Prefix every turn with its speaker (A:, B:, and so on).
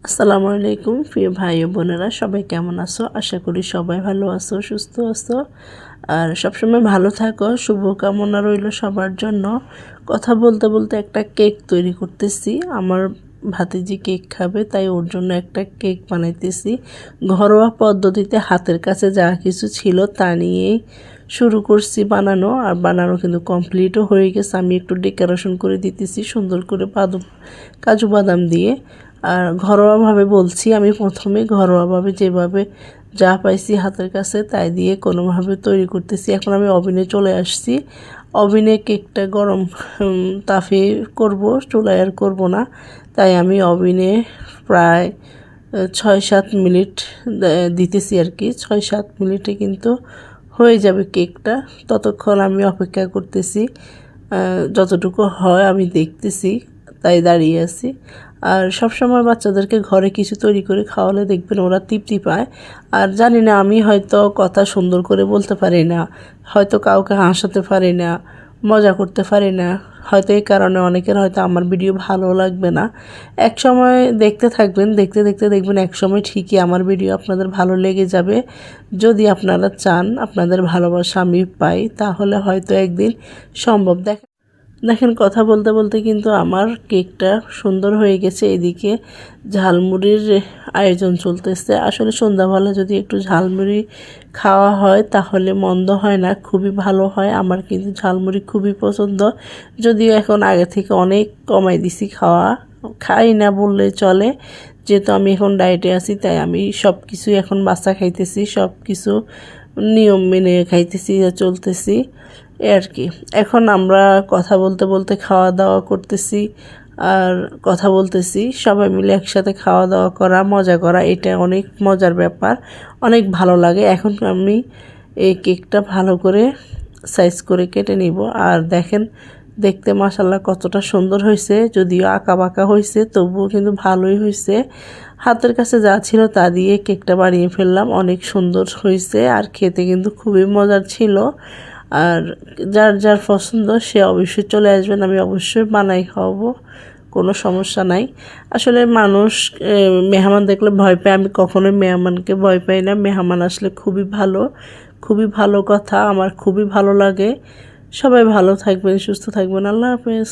A: আসসালামু আলাইকুম প্রিয় ভাই ও বোনেরা, সবাই কেমন আছো? আশা করি সবাই ভালো আছো, সুস্থ আছো আর সবসময় ভালো থাকো। শুভকামনা রইল সবার জন্য। কথা বলতে বলতে একটা কেক তৈরি করতেছি। আমার ভাতিজি কেক খাবে, তাই ওর জন্য একটা কেক বানাইতেছি। ঘরোয়া পদ্ধতিতে হাতের কাছে যা কিছু ছিল তা নিয়েই শুরু করছি বানানো, আর বানানো কিন্তু কমপ্লিটও হয়ে গেছে। আমি একটু ডেকোরেশন করে দিতেছি সুন্দর করে কাজু বাদাম দিয়ে। আর ঘরোয়াভাবে বলছি, আমি প্রথমে ঘরোয়াভাবে যেভাবে যা পাইছি হাতের কাছে তাই দিয়ে কোনোভাবে তৈরি করতেছি। এখন আমি ওভেনে চলে আসছি। ওভেনে কেকটা গরম তাপে করব, চুলায় আর করবো না। তাই আমি ওভেনে প্রায় 6-7 মিনিট দিতেছি আর কি। 6-7 মিনিটে কিন্তু হয়ে যাবে কেকটা। ততক্ষণ আমি অপেক্ষা করতেছি, যতটুকু হয় আমি দেখতেছি, তাই দাঁড়িয়ে আছি। আর সবসময় বাচ্চাদেরকে ঘরে কিছু তৈরি করে খাওয়ালে দেখবেন ওরা তৃপ্তি পায়। আর জানি না, আমি হয়তো কথা সুন্দর করে বলতে পারি না, হয়তো কাউকে হাসাতে পারি না, মজা করতে পারি না, হয়তো এই কারণে অনেকের হয়তো আমার ভিডিও ভালো লাগবে না। এক সময় দেখতে থাকবেন, দেখতে দেখতে দেখবেন এক সময় ঠিকই আমার ভিডিও আপনাদের ভালো লেগে যাবে। যদি আপনারা চান আপনাদের ভালোবাসা আমি পাই, তাহলে হয়তো একদিন সম্ভব। দেখেন কথা বলতে বলতে কিন্তু আমার কেকটা সুন্দর হয়ে গেছে। এদিকে ঝালমুড়ির আয়োজন চলতেছে। আসলে সন্ধ্যাবেলা যদি একটু ঝালমুড়ি খাওয়া হয় তাহলে মন্দ হয় না, খুবই ভালো হয়। আমার কিন্তু ঝালমুড়ি খুবই পছন্দ, যদিও এখন আগে থেকে অনেক কমাই দিছি খাওয়া, খাই না বললে চলে। যেহেতু আমি এখন ডায়েটে আছি, তাই আমি সব কিছু এখন বাচ্চা খাইতেছি, সব কিছু নিয়ম মেনে খাইতেছি, চলতেছি আর কি। এখন আমরা কথা বলতে বলতে খাওয়া দাওয়া করতেছি আর কথা বলতেছি। সবাই মিলে একসাথে খাওয়া দাওয়া করা, মজা করা, এটা অনেক মজার ব্যাপার, অনেক ভালো লাগে। এখন আমি এই কেকটা ভালো করে সাইজ করে কেটে নিব। আর দেখেন দেখতে মাশাআল্লাহ কতটা সুন্দর হয়েছে, যদিও আঁকা বাঁকা হয়েছে তবুও কিন্তু ভালোই হয়েছে। হাতের কাছে যা ছিল তা দিয়ে কেকটা বানিয়ে ফেললাম, অনেক সুন্দর হয়েছে আর খেতে কিন্তু খুবই মজার ছিল। আর যার যার পছন্দ সে অবশ্যই চলে আসবেন, আমি অবশ্যই বানাই খাওয়াবো, কোনো সমস্যা নাই। আসলে মানুষ মেহমান দেখলে ভয় পায়, আমি কখনোই মেহমানকে ভয় পাই না। মেহমান আসলে খুবই ভালো কথা, আমার খুবই ভালো লাগে। সবাই ভালো থাকবেন, সুস্থ থাকবেন। আল্লাহ হাফেজ।